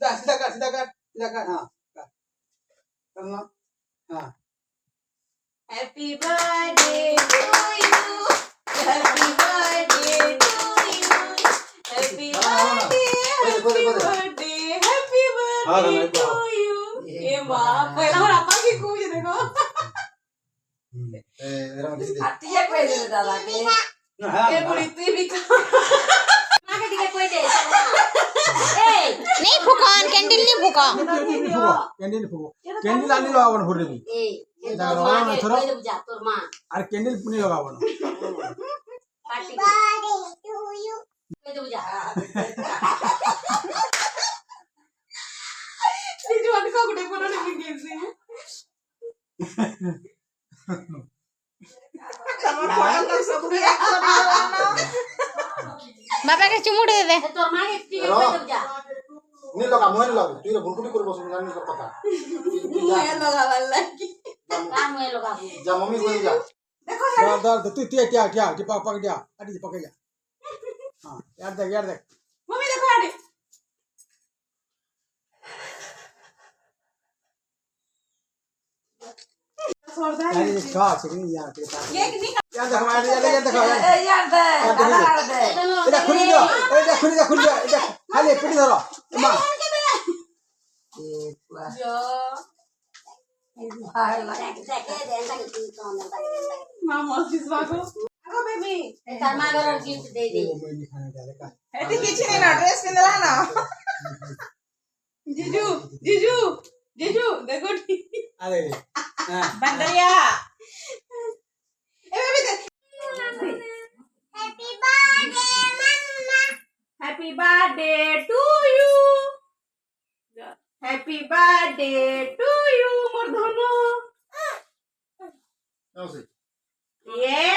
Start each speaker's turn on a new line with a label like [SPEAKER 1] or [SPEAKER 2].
[SPEAKER 1] सीधा कर सीधा कर सीधा कर हाँ करना हाँ
[SPEAKER 2] Happy birthday to you. Happy birthday to you. Happy birthday. Happy birthday. Happy birthday to you. ये माँ पहला और आपा की कुछ देखो.
[SPEAKER 3] Artinya kue dulu dah lagi.
[SPEAKER 2] ये बुरी तू भी खा.
[SPEAKER 3] Makan tiga kue deh.
[SPEAKER 4] नहीं फूका कैंडल नहीं फूका
[SPEAKER 1] कैंडल फूको कैंडल आने लगा वन फुर्रे भी
[SPEAKER 3] Kue itu jatuh mah.
[SPEAKER 1] अरे कैंडल पुनी लगा one
[SPEAKER 3] Mati. Kue itu jatuh.
[SPEAKER 2] ये जो अनका गुड़े पर ना बिगड़ से.
[SPEAKER 4] बाबा के चुमुड़ दे दे
[SPEAKER 3] Tuh mah tiga kue itu jatuh.
[SPEAKER 1] नहीं लगा मोहन लगा तू ये बुलकुटी कर बस जाने का पता
[SPEAKER 2] ये लगा वाला की.
[SPEAKER 3] Kamu yang lo kamu.
[SPEAKER 1] जा मम्मी को जा
[SPEAKER 2] देखो
[SPEAKER 1] दादा तू क्या क्या कि पक जा अड़ी पक जा हां यार देख
[SPEAKER 2] मम्मी देखो आड़े. छोड़ता है.
[SPEAKER 1] अरे खा चिकनी यार के पास
[SPEAKER 2] ये नहीं
[SPEAKER 1] यार देखो यार देखो
[SPEAKER 3] Iya deh. Kalah deh.
[SPEAKER 1] এটা খুলি দাও এটা খুলি দাও এটা খালি পিটি ধরো মা
[SPEAKER 2] जो मामा जिसवाको आगो baby
[SPEAKER 3] Termagar gift deh deh.
[SPEAKER 1] Mummy खाने जा का
[SPEAKER 2] एटी किचन ना ड्रेस पिंदला ना जीजू जीजू जीजू देखो
[SPEAKER 1] अरे हां
[SPEAKER 2] बंदरिया ए बेबी देख happy birthday to you happy birthday to you मोर धनु
[SPEAKER 1] आओ से
[SPEAKER 2] ये